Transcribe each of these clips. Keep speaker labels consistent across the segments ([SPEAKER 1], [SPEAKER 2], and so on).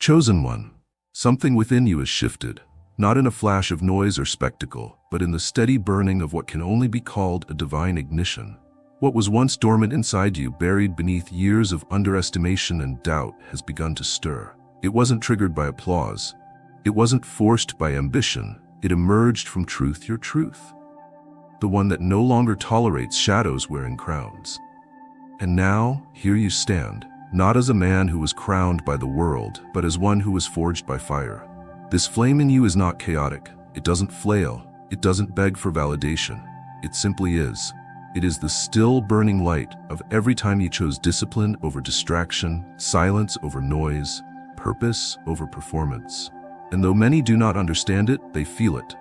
[SPEAKER 1] Chosen one, something within you has shifted, not in a flash of noise or spectacle, but in the steady burning of what can only be called a divine ignition. What was once dormant inside you, buried beneath years of underestimation and doubt, has begun to stir. It wasn't triggered by applause. It wasn't forced by ambition. It emerged from truth, your truth. The one that no longer tolerates shadows wearing crowns. And now, here you stand, not as a man who was crowned by the world, but as one who was forged by fire. This flame in you is not chaotic. It doesn't flail. It doesn't beg for validation. It simply is. It is the still burning light of every time you chose discipline over distraction, silence over noise, purpose over performance. And though many do not understand it, they feel it.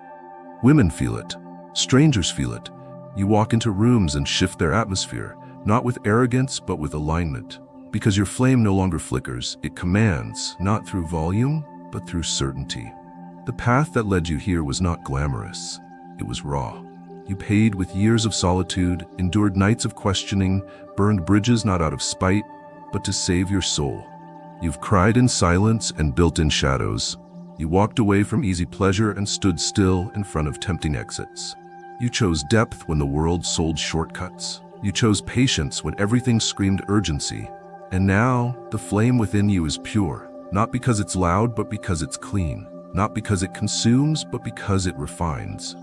[SPEAKER 1] Women feel it. Strangers feel it. You walk into rooms and shift their atmosphere, not with arrogance, but with alignment. Because your flame no longer flickers, it commands, not through volume, but through certainty. The path that led you here was not glamorous. It was raw. You paid with years of solitude, endured nights of questioning, burned bridges not out of spite, but to save your soul. You've cried in silence and built in shadows. You walked away from easy pleasure and stood still in front of tempting exits. You chose depth when the world sold shortcuts. You chose patience when everything screamed urgency. And now, the flame within you is pure, not because it's loud, but because it's clean. Not because it consumes, but because it refines.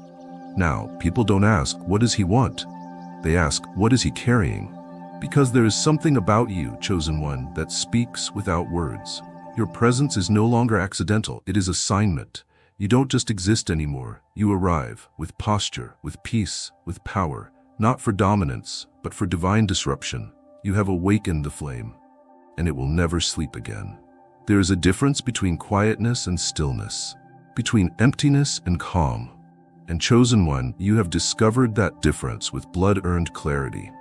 [SPEAKER 1] Now, people don't ask, what does he want? They ask, what is he carrying? Because there is something about you, chosen one, that speaks without words. Your presence is no longer accidental, it is assignment. You don't just exist anymore, you arrive, with posture, with peace, with power, not for dominance, but for divine disruption. You have awakened the flame, and it will never sleep again. There is a difference between quietness and stillness, between emptiness and calm. And chosen one, you have discovered that difference with blood-earned clarity.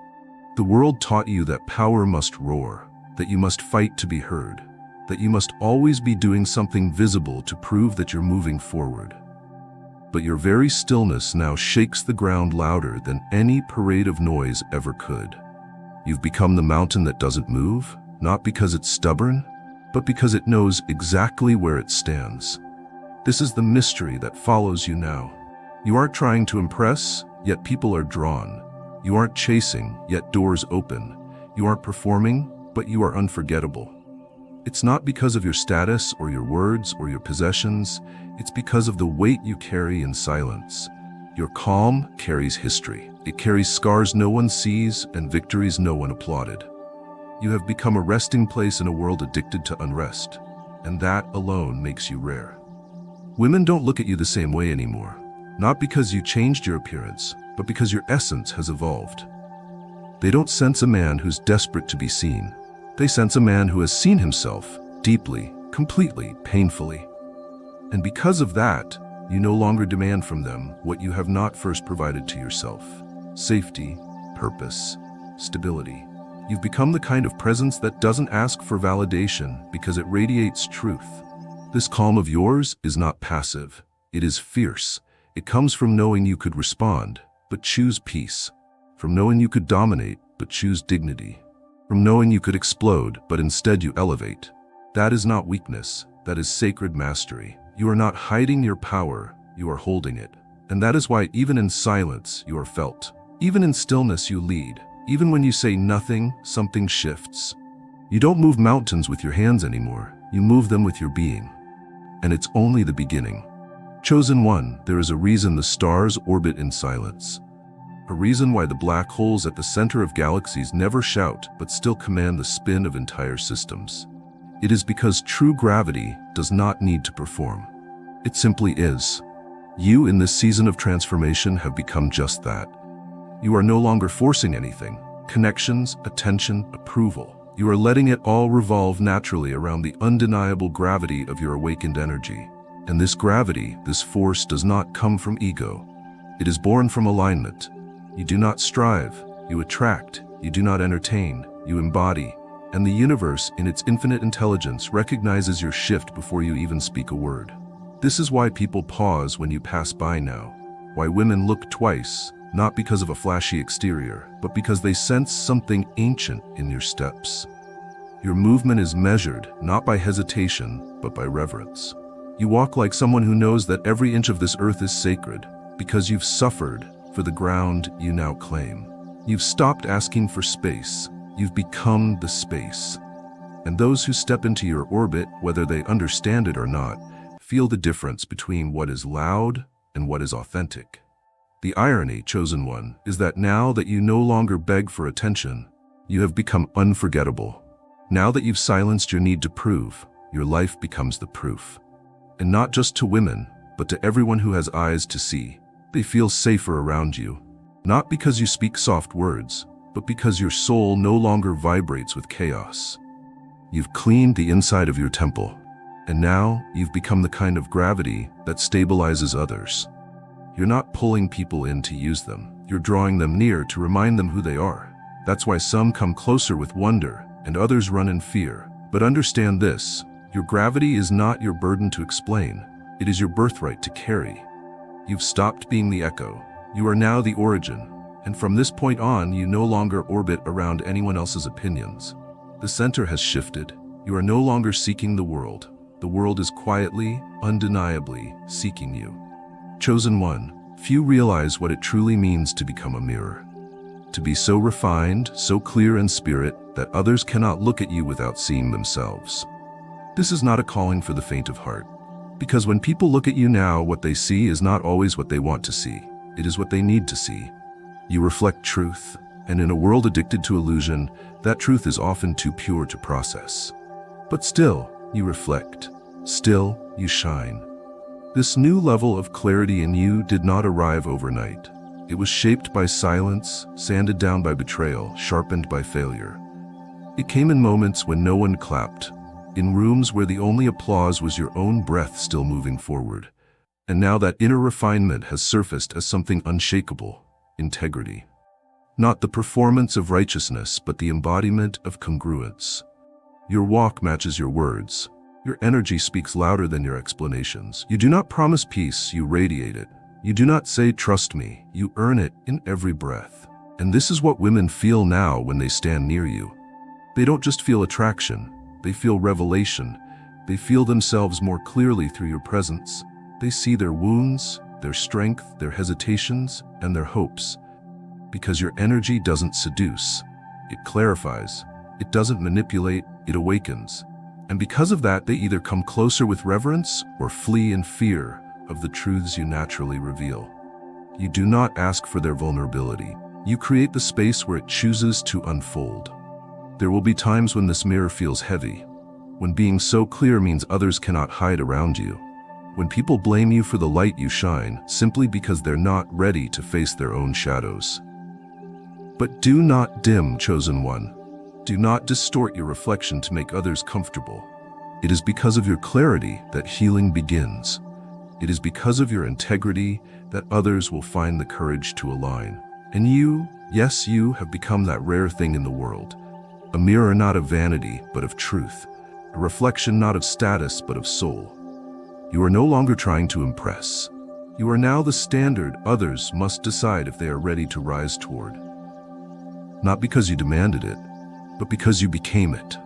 [SPEAKER 1] The world taught you that power must roar, that you must fight to be heard, that you must always be doing something visible to prove that you're moving forward. But your very stillness now shakes the ground louder than any parade of noise ever could. You've become the mountain that doesn't move, not because it's stubborn, but because it knows exactly where it stands. This is the mystery that follows you now. You aren't trying to impress, yet people are drawn. You aren't chasing, yet doors open. You aren't performing, but you are unforgettable. It's not because of your status or your words or your possessions. It's because of the weight you carry in silence. Your calm carries history. It carries scars no one sees and victories no one applauded. You have become a resting place in a world addicted to unrest, and that alone makes you rare. Women don't look at you the same way anymore, not because you changed your appearance, but because your essence has evolved. They don't sense a man who's desperate to be seen. They sense a man who has seen himself deeply, completely, painfully. And because of that, you no longer demand from them what you have not first provided to yourself: safety, purpose, stability. You've become the kind of presence that doesn't ask for validation because it radiates truth. This calm of yours is not passive. It is fierce. It comes from knowing you could respond, but choose peace. From knowing you could dominate, but choose dignity. From knowing you could explode, but instead you elevate. That is not weakness. That is sacred mastery. You are not hiding your power. You are holding it. And that is why even in silence, you are felt. Even in stillness, you lead. Even when you say nothing, something shifts. You don't move mountains with your hands anymore. You move them with your being. And it's only the beginning. Chosen one, there is a reason the stars orbit in silence. A reason why the black holes at the center of galaxies never shout but still command the spin of entire systems. It is because true gravity does not need to perform. It simply is. You in this season of transformation have become just that. You are no longer forcing anything: connections, attention, approval. You are letting it all revolve naturally around the undeniable gravity of your awakened energy. And this gravity, this force, does not come from ego. It is born from alignment. You do not strive, you attract. You do not entertain, you embody. And the universe, in its infinite intelligence, recognizes your shift before you even speak a word. This is why people pause when you pass by now. Why women look twice, not because of a flashy exterior, but because they sense something ancient in your steps. Your movement is measured, not by hesitation, but by reverence. You walk like someone who knows that every inch of this earth is sacred, because you've suffered for the ground you now claim. You've stopped asking for space. You've become the space. And those who step into your orbit, whether they understand it or not, feel the difference between what is loud and what is authentic. The irony, chosen one, is that now that you no longer beg for attention, you have become unforgettable. Now that you've silenced your need to prove, your life becomes the proof. And not just to women, but to everyone who has eyes to see. They feel safer around you. Not because you speak soft words, but because your soul no longer vibrates with chaos. You've cleaned the inside of your temple, and now you've become the kind of gravity that stabilizes others. You're not pulling people in to use them. You're drawing them near to remind them who they are. That's why some come closer with wonder, and others run in fear. But understand this, your gravity is not your burden to explain. It is your birthright to carry. You've stopped being the echo. You are now the origin. And from this point on, you no longer orbit around anyone else's opinions. The center has shifted. You are no longer seeking the world. The world is quietly, undeniably seeking you. Chosen one, few realize what it truly means to become a mirror. To be so refined, so clear in spirit, that others cannot look at you without seeing themselves. This is not a calling for the faint of heart. Because when people look at you now, what they see is not always what they want to see. It is what they need to see. You reflect truth, and in a world addicted to illusion, that truth is often too pure to process. But still, you reflect. Still, you shine. This new level of clarity in you did not arrive overnight. It was shaped by silence, sanded down by betrayal, sharpened by failure. It came in moments when no one clapped, in rooms where the only applause was your own breath still moving forward. And now that inner refinement has surfaced as something unshakable: integrity. Not the performance of righteousness, but the embodiment of congruence. Your walk matches your words. Your energy speaks louder than your explanations. You do not promise peace, you radiate it. You do not say, "Trust me," you earn it in every breath. And this is what women feel now when they stand near you. They don't just feel attraction, they feel revelation. They feel themselves more clearly through your presence. They see their wounds, their strength, their hesitations, and their hopes. Because your energy doesn't seduce, it clarifies. It doesn't manipulate, it awakens. And because of that, they either come closer with reverence or flee in fear of the truths you naturally reveal. You do not ask for their vulnerability. You create the space where it chooses to unfold. There will be times when this mirror feels heavy, when being so clear means others cannot hide around you, when people blame you for the light you shine simply because they're not ready to face their own shadows. But do not dim, chosen one. Do not distort your reflection to make others comfortable. It is because of your clarity that healing begins. It is because of your integrity that others will find the courage to align. And you, yes, you have become that rare thing in the world. A mirror not of vanity, but of truth. A reflection not of status, but of soul. You are no longer trying to impress. You are now the standard others must decide if they are ready to rise toward. Not because you demanded it, but because you became it.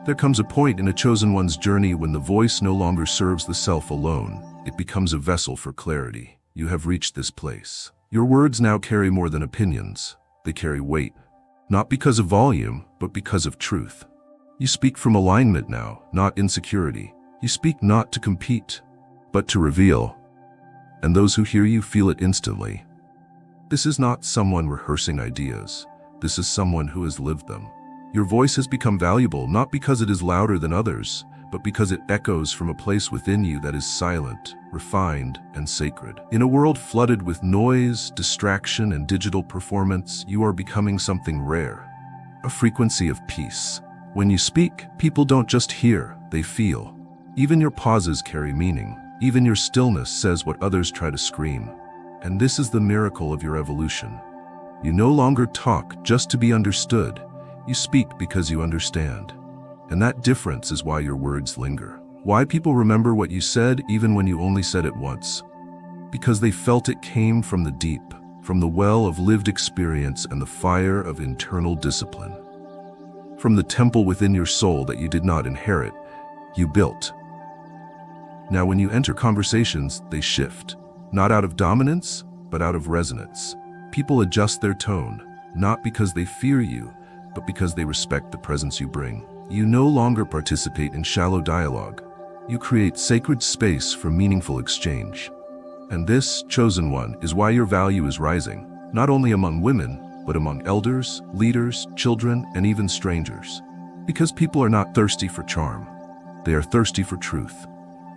[SPEAKER 1] There comes a point in a chosen one's journey when the voice no longer serves the self alone. It becomes a vessel for clarity. You have reached this place. Your words now carry more than opinions. They carry weight. Not because of volume, but because of truth. You speak from alignment now, not insecurity. You speak not to compete, but to reveal. And those who hear you feel it instantly. This is not someone rehearsing ideas. This is someone who has lived them. Your voice has become valuable not because it is louder than others, but because it echoes from a place within you that is silent, refined, and sacred. In a world flooded with noise, distraction, and digital performance, you are becoming something rare, a frequency of peace. When you speak, people don't just hear, they feel. Even your pauses carry meaning. Even your stillness says what others try to scream. And this is the miracle of your evolution. You no longer talk just to be understood. You speak because you understand. And that difference is why your words linger. Why people remember what you said even when you only said it once. Because they felt it came from the deep, from the well of lived experience and the fire of internal discipline. from the temple within your soul that you did not inherit, you built. Now when you enter conversations, they shift, not out of dominance, but out of resonance. People adjust their tone, not because they fear you, but because they respect the presence you bring. You no longer participate in shallow dialogue. You create sacred space for meaningful exchange. And this, chosen one, is why your value is rising, not only among women, but among elders, leaders, children, and even strangers. Because people are not thirsty for charm. They are thirsty for truth.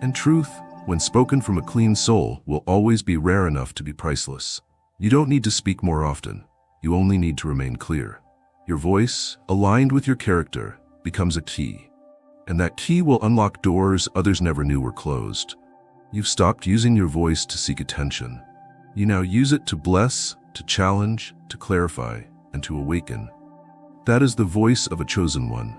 [SPEAKER 1] And truth, when spoken from a clean soul, will always be rare enough to be priceless. You don't need to speak more often. You only need to remain clear. Your voice, aligned with your character, becomes a key. And that key will unlock doors others never knew were closed. You've stopped using your voice to seek attention. You now use it to bless, to challenge, to clarify, and to awaken. That is the voice of a chosen one.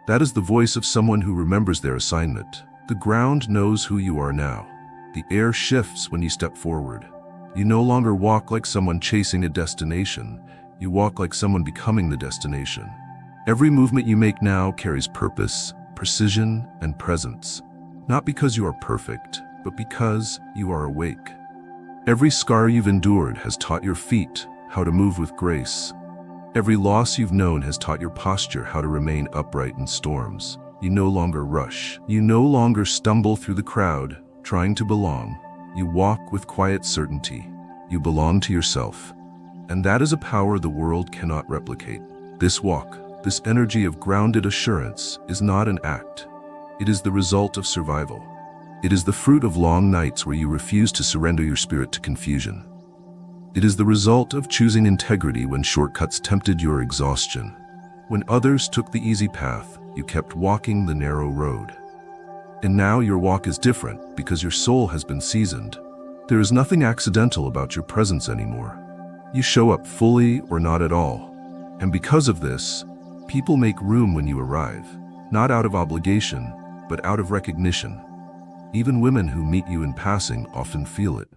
[SPEAKER 1] That is the voice of someone who remembers their assignment. The ground knows who you are now. The air shifts when you step forward. You no longer walk like someone chasing a destination. You walk like someone becoming the destination. Every movement you make now carries purpose, precision, and presence. Not because you are perfect, but because you are awake. Every scar you've endured has taught your feet how to move with grace. Every loss you've known has taught your posture how to remain upright in storms. You no longer rush. You no longer stumble through the crowd, trying to belong. You walk with quiet certainty. You belong to yourself. And that is a power the world cannot replicate. This walk, this energy of grounded assurance, is not an act. It is the result of survival. It is the fruit of long nights where you refuse to surrender your spirit to confusion. It is the result of choosing integrity when shortcuts tempted your exhaustion. When others took the easy path, you kept walking the narrow road. And now your walk is different because your soul has been seasoned. There is nothing accidental about your presence anymore. You show up fully or not at all. And because of this, people make room when you arrive, not out of obligation, but out of recognition. Even women who meet you in passing often feel it.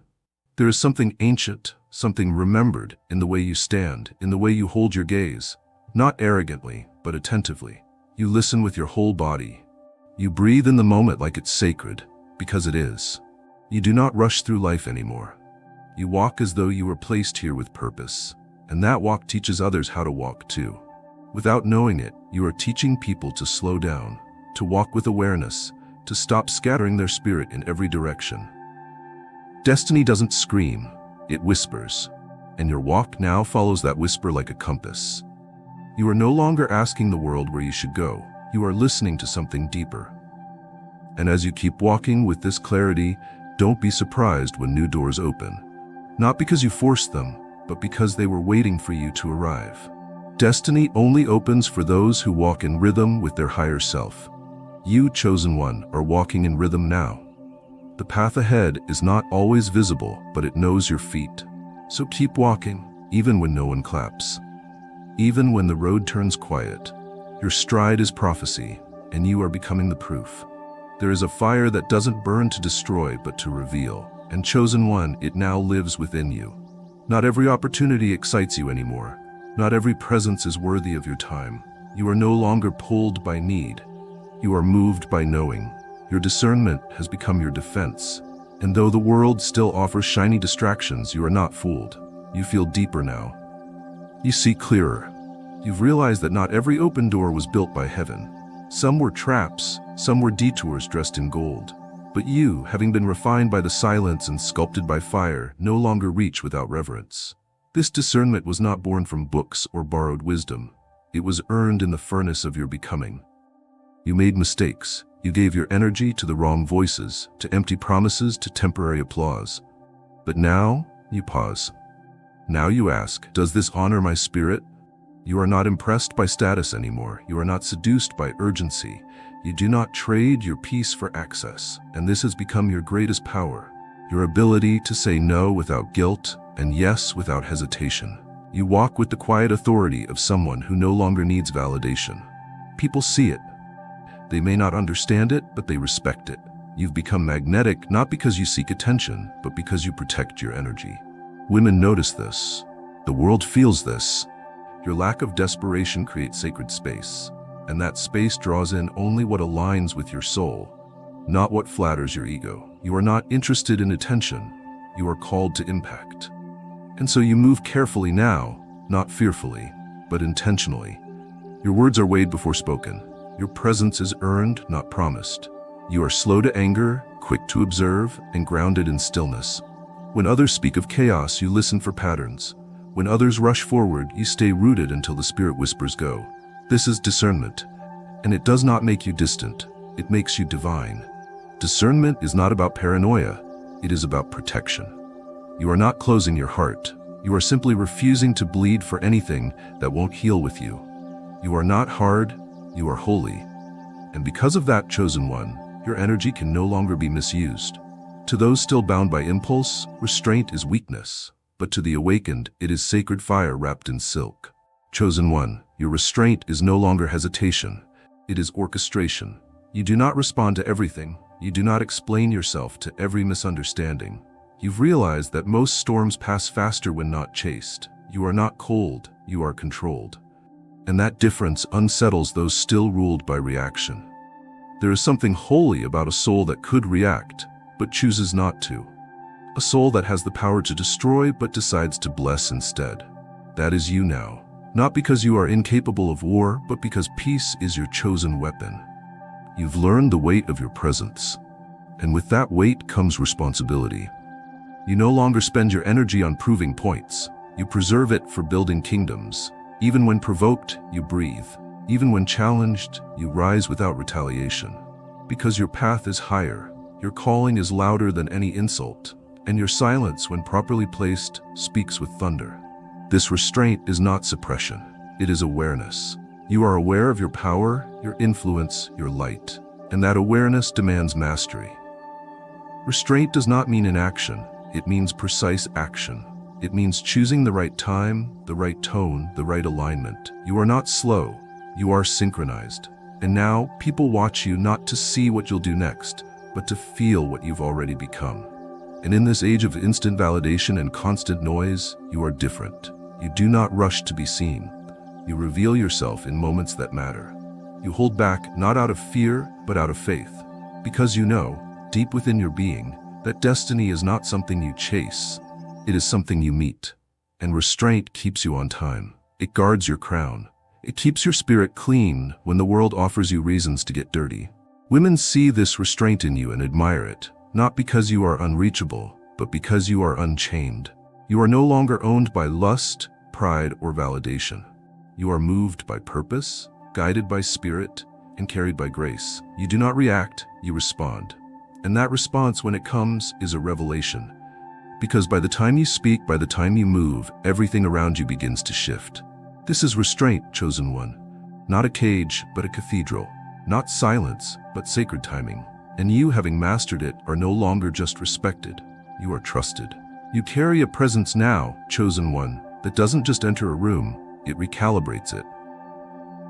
[SPEAKER 1] There is something ancient, something remembered in the way you stand, in the way you hold your gaze, not arrogantly, but attentively. You listen with your whole body. You breathe in the moment like it's sacred, because it is. You do not rush through life anymore. You walk as though you were placed here with purpose, and that walk teaches others how to walk too. Without knowing it, you are teaching people to slow down, to walk with awareness, to stop scattering their spirit in every direction. Destiny doesn't scream, it whispers, and your walk now follows that whisper like a compass. You are no longer asking the world where you should go, you are listening to something deeper. And as you keep walking with this clarity, don't be surprised when new doors open. Not because you forced them, but because they were waiting for you to arrive. Destiny only opens for those who walk in rhythm with their higher self. You, chosen one, are walking in rhythm now. The path ahead is not always visible, but it knows your feet. So keep walking, even when no one claps. Even when the road turns quiet. Your stride is prophecy, and you are becoming the proof. There is a fire that doesn't burn to destroy, but to reveal. And chosen one, it now lives within you. Not every opportunity excites you anymore. Not every presence is worthy of your time. You are no longer pulled by need. You are moved by knowing. Your discernment has become your defense. And though the world still offers shiny distractions, you are not fooled. You feel deeper now. You see clearer. You've realized that not every open door was built by heaven. Some were traps, some were detours dressed in gold. But you, having been refined by the silence and sculpted by fire, no longer reach without reverence. This discernment was not born from books or borrowed wisdom. It was earned in the furnace of your becoming. You made mistakes. You gave your energy to the wrong voices, to empty promises, to temporary applause. But now, you pause. Now you ask, does this honor my spirit? You are not impressed by status anymore. You are not seduced by urgency. You do not trade your peace for access, and this has become your greatest power. Your ability to say no without guilt and yes without hesitation. You walk with the quiet authority of someone who no longer needs validation. People see it. They may not understand it, but they respect it. You've become magnetic not because you seek attention, but because you protect your energy. Women notice this. The world feels this. Your lack of desperation creates sacred space. and that space draws in only what aligns with your soul, not what flatters your ego. You are not interested in attention, you are called to impact. And so you move carefully now, not fearfully, but intentionally. Your words are weighed before spoken. Your presence is earned, not promised. You are slow to anger, quick to observe, and grounded in stillness. When others speak of chaos, you listen for patterns. When others rush forward, you stay rooted until the spirit whispers go. This is discernment, and it does not make you distant. It makes you divine. Discernment is not about paranoia. It is about protection. You are not closing your heart. You are simply refusing to bleed for anything that won't heal with you. You are not hard, you are holy. And because of that, chosen one, your energy can no longer be misused. To those still bound by impulse, restraint is weakness, but to the awakened, it is sacred fire wrapped in silk. Chosen one, your restraint is no longer hesitation. It is orchestration. You do not respond to everything. You do not explain yourself to every misunderstanding. You've realized that most storms pass faster when not chased. You are not cold, you are controlled. And that difference unsettles those still ruled by reaction. There is something holy about a soul that could react, but chooses not to. A soul that has the power to destroy, but decides to bless instead. That is you now. Not because you are incapable of war, but because peace is your chosen weapon. You've learned the weight of your presence. And with that weight comes responsibility. You no longer spend your energy on proving points. You preserve it for building kingdoms. Even when provoked, you breathe. Even when challenged, you rise without retaliation. Because your path is higher, your calling is louder than any insult, and your silence, when properly placed, speaks with thunder. This restraint is not suppression, it is awareness. You are aware of your power, your influence, your light, and that awareness demands mastery. Restraint does not mean inaction, it means precise action. It means choosing the right time, the right tone, the right alignment. You are not slow, you are synchronized. And now, people watch you not to see what you'll do next, but to feel what you've already become. And in this age of instant validation and constant noise, you are different. You do not rush to be seen. You reveal yourself in moments that matter. You hold back not out of fear, but out of faith. Because you know, deep within your being, that destiny is not something you chase. It is something you meet. And restraint keeps you on time. It guards your crown. It keeps your spirit clean when the world offers you reasons to get dirty. Women see this restraint in you and admire it, not because you are unreachable, but because you are unchained. You are no longer owned by lust, pride, or validation. You are moved by purpose, guided by spirit, and carried by grace. You do not react, you respond. And that response, when it comes, is a revelation. Because by the time you speak, by the time you move, everything around you begins to shift. This is restraint, chosen one. Not a cage, but a cathedral. Not silence, but sacred timing. And you, having mastered it, are no longer just respected. You are trusted. You carry a presence now, chosen one, that doesn't just enter a room, it recalibrates it.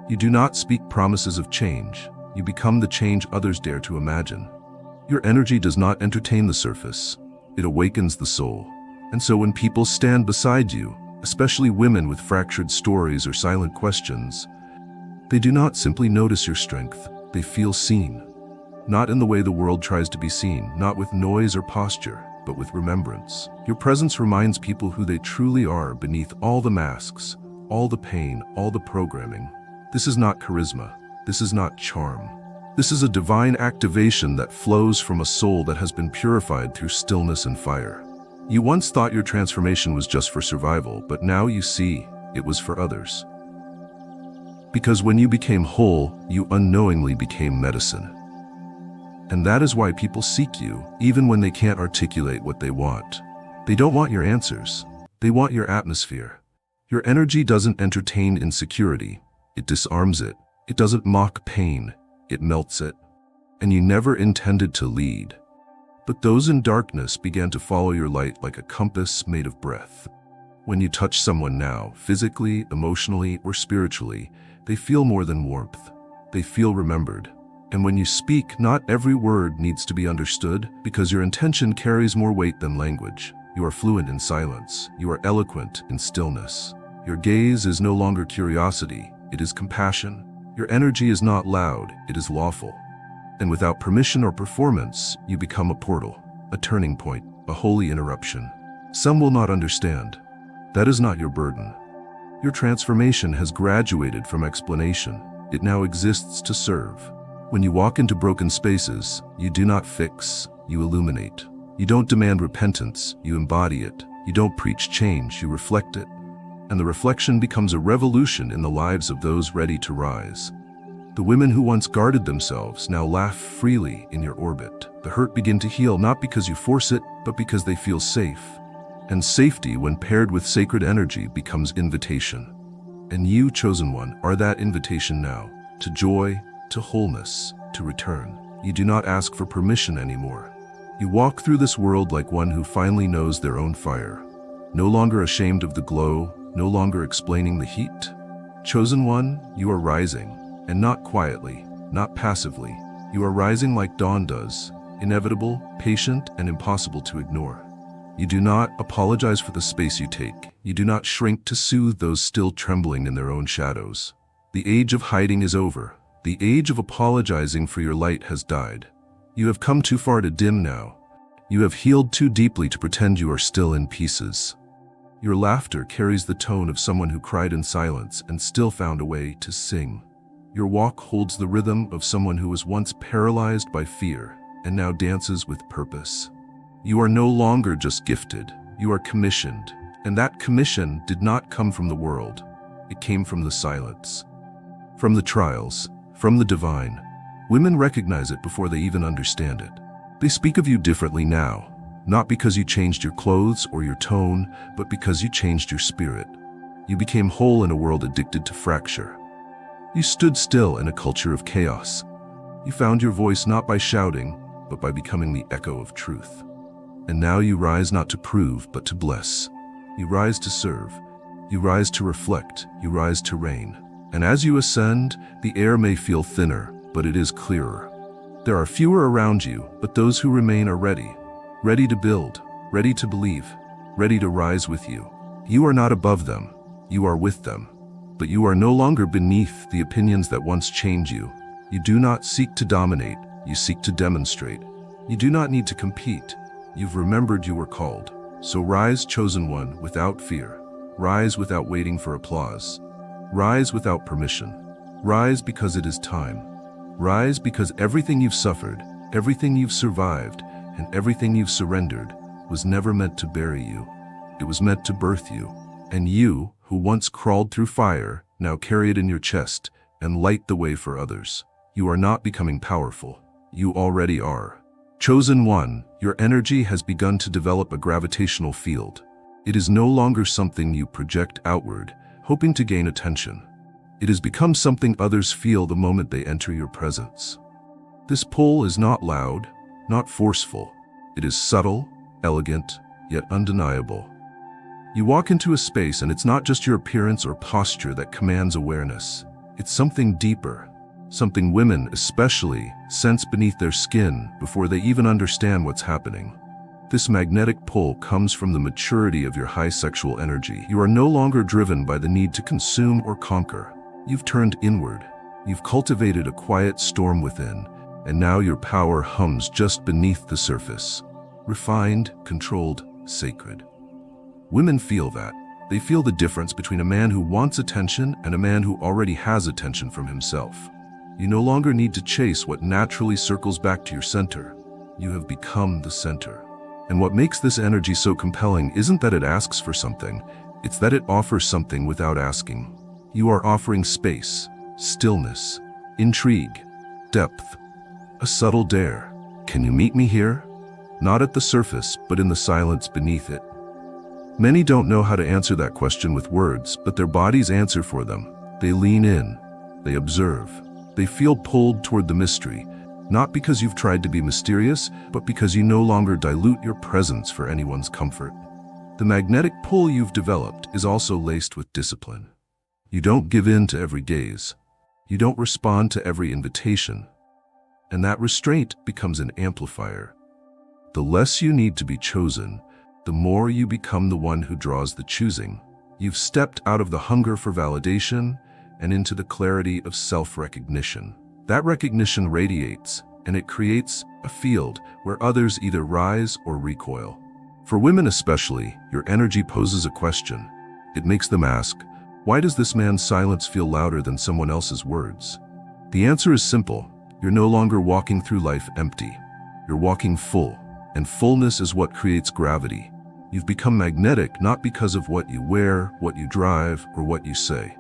[SPEAKER 1] You do not speak promises of change. You become the change others dare to imagine. Your energy does not entertain the surface. It awakens the soul. And so when people stand beside you, especially women with fractured stories or silent questions, they do not simply notice your strength, they feel seen. Not in the way the world tries to be seen, not with noise or posture, but with remembrance. Your presence reminds people who they truly are beneath all the masks, all the pain, all the programming. This is not charisma. This is not charm. This is a divine activation that flows from a soul that has been purified through stillness and fire. You once thought your transformation was just for survival, but now you see it was for others. Because when you became whole, you unknowingly became medicine. And that is why people seek you, even when they can't articulate what they want. They don't want your answers. They want your atmosphere. Your energy doesn't entertain insecurity. It disarms it. It doesn't mock pain. It melts it. And you never intended to lead. But those in darkness began to follow your light like a compass made of breath. When you touch someone now, physically, emotionally, or spiritually, they feel more than warmth. They feel remembered. And when you speak, not every word needs to be understood, because your intention carries more weight than language. You are fluent in silence. You are eloquent in stillness. Your gaze is no longer curiosity. It is compassion. Your energy is not loud, it is lawful. And without permission or performance, you become a portal, a turning point, a holy interruption. Some will not understand. That is not your burden. Your transformation has graduated from explanation. It now exists to serve. When you walk into broken spaces, you do not fix, you illuminate. You don't demand repentance, you embody it. You don't preach change, you reflect it. And the reflection becomes a revolution in the lives of those ready to rise. The women who once guarded themselves now laugh freely in your orbit. The hurt begin to heal not because you force it, but because they feel safe. And safety, when paired with sacred energy, becomes invitation. And you, chosen one, are that invitation now, to joy, to wholeness, to return. You do not ask for permission anymore. You walk through this world like one who finally knows their own fire. No longer ashamed of the glow, no longer explaining the heat. Chosen one, you are rising, and not quietly, not passively. You are rising like dawn does, inevitable, patient, and impossible to ignore. You do not apologize for the space you take. You do not shrink to soothe those still trembling in their own shadows. The age of hiding is over. The age of apologizing for your light has died. You have come too far to dim now. You have healed too deeply to pretend you are still in pieces. Your laughter carries the tone of someone who cried in silence and still found a way to sing. Your walk holds the rhythm of someone who was once paralyzed by fear and now dances with purpose. You are no longer just gifted, you are commissioned, and that commission did not come from the world. It came from the silence, from the trials, from the divine. Women recognize it before they even understand it. They speak of you differently now, not because you changed your clothes or your tone, but because you changed your spirit. You became whole in a world addicted to fracture. You stood still in a culture of chaos. You found your voice not by shouting, but by becoming the echo of truth. And now you rise not to prove, but to bless. You rise to serve. You rise to reflect. You rise to reign. And as you ascend, the air may feel thinner, but it is clearer. There are fewer around you, but those who remain are ready. Ready to build, ready to believe, ready to rise with you. You are not above them. You are with them. But you are no longer beneath the opinions that once chained you. You do not seek to dominate. You seek to demonstrate. You do not need to compete. You've remembered you were called. So rise, chosen one, without fear. Rise without waiting for applause. Rise without permission. Rise because it is time. Rise because everything you've suffered, everything you've survived, and everything you've surrendered was never meant to bury you. It was meant to birth you. And you, who once crawled through fire, now carry it in your chest and light the way for others. You are not becoming powerful. You already are. Chosen one, your energy has begun to develop a gravitational field. It is no longer something you project outward, hoping to gain attention. It has become something others feel the moment they enter your presence. This pull is not loud, not forceful. It is subtle, elegant, yet undeniable. You walk into a space and it's not just your appearance or posture that commands awareness. It's something deeper, something women especially sense beneath their skin before they even understand what's happening. This magnetic pull comes from the maturity of your high sexual energy. You are no longer driven by the need to consume or conquer. You've turned inward. You've cultivated a quiet storm within, and now your power hums just beneath the surface. Refined, controlled, sacred. Women feel that. They feel the difference between a man who wants attention and a man who already has attention from himself. You no longer need to chase what naturally circles back to your center. You have become the center. And what makes this energy so compelling isn't that it asks for something, it's that it offers something without asking. You are offering space, stillness, intrigue, depth, a subtle dare. Can you meet me here? Not at the surface, but in the silence beneath it. Many don't know how to answer that question with words, but their bodies answer for them. They lean in, they observe, they feel pulled toward the mystery, not because you've tried to be mysterious, but because you no longer dilute your presence for anyone's comfort. The magnetic pull you've developed is also laced with discipline. You don't give in to every gaze. You don't respond to every invitation. And that restraint becomes an amplifier. The less you need to be chosen, the more you become the one who draws the choosing. You've stepped out of the hunger for validation and into the clarity of self-recognition. That recognition radiates, and it creates a field where others either rise or recoil. For women especially, your energy poses a question. It makes them ask, why does this man's silence feel louder than someone else's words? The answer is simple. You're no longer walking through life empty. You're walking full, and fullness is what creates gravity. You've become magnetic not because of what you wear, what you drive, or what you say.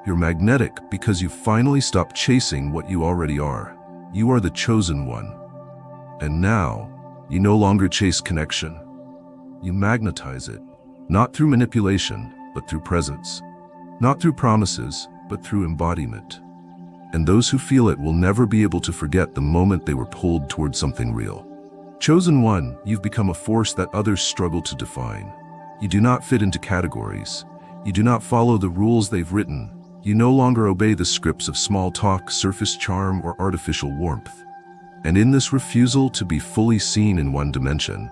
[SPEAKER 1] You're magnetic because you finally stopped chasing what you already are. You are the chosen one. And now, you no longer chase connection. You magnetize it, not through manipulation, but through presence. Not through promises, but through embodiment. And those who feel it will never be able to forget the moment they were pulled towards something real. Chosen one, you've become a force that others struggle to define. You do not fit into categories. You do not follow the rules they've written. You no longer obey the scripts of small talk, surface charm, or artificial warmth. And in this refusal to be fully seen in one dimension,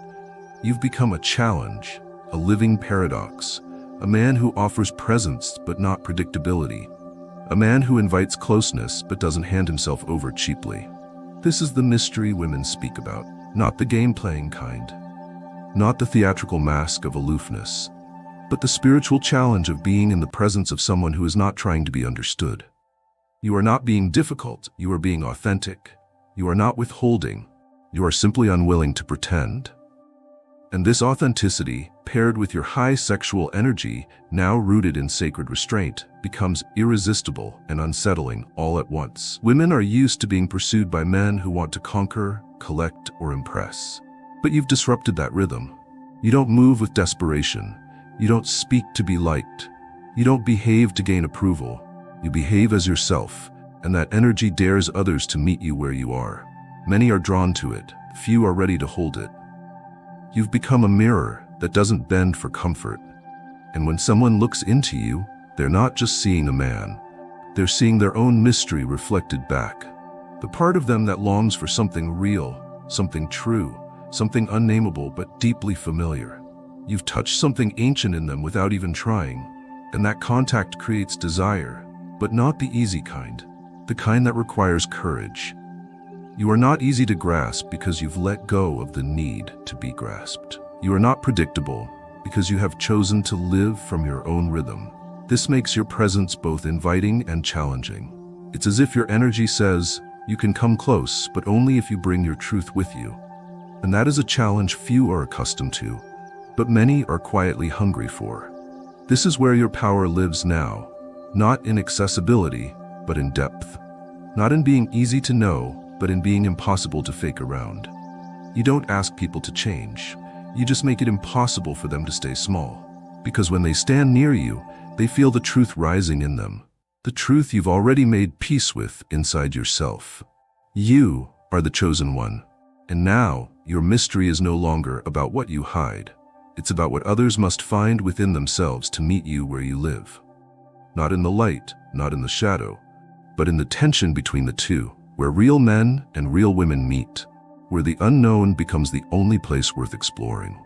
[SPEAKER 1] you've become a challenge, a living paradox, a man who offers presence but not predictability, a man who invites closeness but doesn't hand himself over cheaply. This is the mystery women speak about, not the game-playing kind, not the theatrical mask of aloofness, but the spiritual challenge of being in the presence of someone who is not trying to be understood. You are not being difficult, you are being authentic. You are not withholding, you are simply unwilling to pretend. And this authenticity, paired with your high sexual energy, now rooted in sacred restraint, becomes irresistible and unsettling all at once. Women are used to being pursued by men who want to conquer, collect, or impress. But you've disrupted that rhythm. You don't move with desperation. You don't speak to be liked. You don't behave to gain approval. You behave as yourself, and that energy dares others to meet you where you are. Many are drawn to it. Few are ready to hold it. You've become a mirror that doesn't bend for comfort. And when someone looks into you, they're not just seeing a man. They're seeing their own mystery reflected back. The part of them that longs for something real, something true, something unnameable but deeply familiar. You've touched something ancient in them without even trying, and that contact creates desire, but not the easy kind, the kind that requires courage. You are not easy to grasp because you've let go of the need to be grasped. You are not predictable because you have chosen to live from your own rhythm. This makes your presence both inviting and challenging. It's as if your energy says, you can come close, but only if you bring your truth with you. And that is a challenge few are accustomed to, but many are quietly hungry for. This is where your power lives now, not in accessibility, but in depth. Not in being easy to know, but in being impossible to fake around. You don't ask people to change. You just make it impossible for them to stay small. Because when they stand near you, they feel the truth rising in them. The truth you've already made peace with inside yourself. You are the chosen one. And now, your mystery is no longer about what you hide. It's about what others must find within themselves to meet you where you live. Not in the light, not in the shadow, but in the tension between the two, where real men and real women meet, where the unknown becomes the only place worth exploring.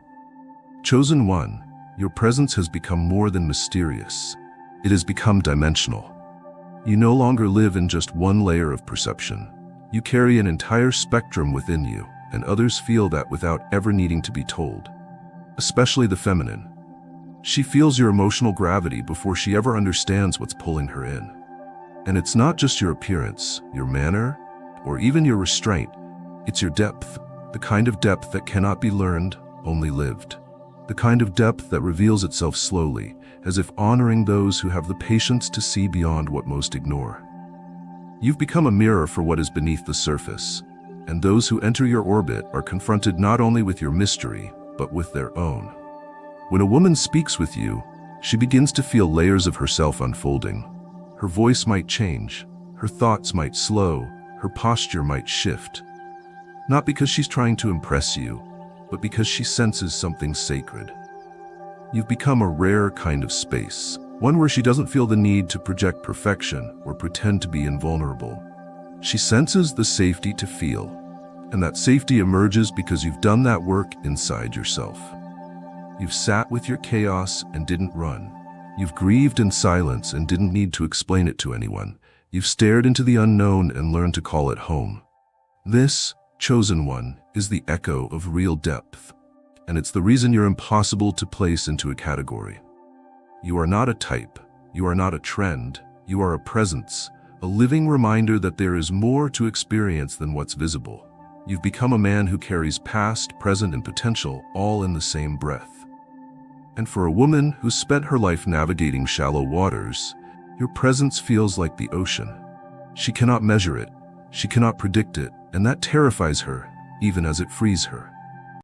[SPEAKER 1] Chosen one, your presence has become more than mysterious. It has become dimensional. You no longer live in just one layer of perception. You carry an entire spectrum within you, and others feel that without ever needing to be told. Especially the feminine. She feels your emotional gravity before she ever understands what's pulling her in. And it's not just your appearance, your manner, or even your restraint. It's your depth, the kind of depth that cannot be learned, only lived. The kind of depth that reveals itself slowly, as if honoring those who have the patience to see beyond what most ignore. You've become a mirror for what is beneath the surface, and those who enter your orbit are confronted not only with your mystery, but with their own. When a woman speaks with you, she begins to feel layers of herself unfolding. Her voice might change, her thoughts might slow, her posture might shift. Not because she's trying to impress you, but because she senses something sacred. You've become a rare kind of space, one where she doesn't feel the need to project perfection or pretend to be invulnerable. She senses the safety to feel, and that safety emerges because you've done that work inside yourself. You've sat with your chaos and didn't run. You've grieved in silence and didn't need to explain it to anyone. You've stared into the unknown and learned to call it home. This, chosen one, is the echo of real depth, and it's the reason you're impossible to place into a category. You are not a type, you are not a trend, you are a presence, a living reminder that there is more to experience than what's visible. You've become a man who carries past, present, and potential all in the same breath. And for a woman who's spent her life navigating shallow waters, your presence feels like the ocean. She cannot measure it, she cannot predict it, and that terrifies her, even as it frees her.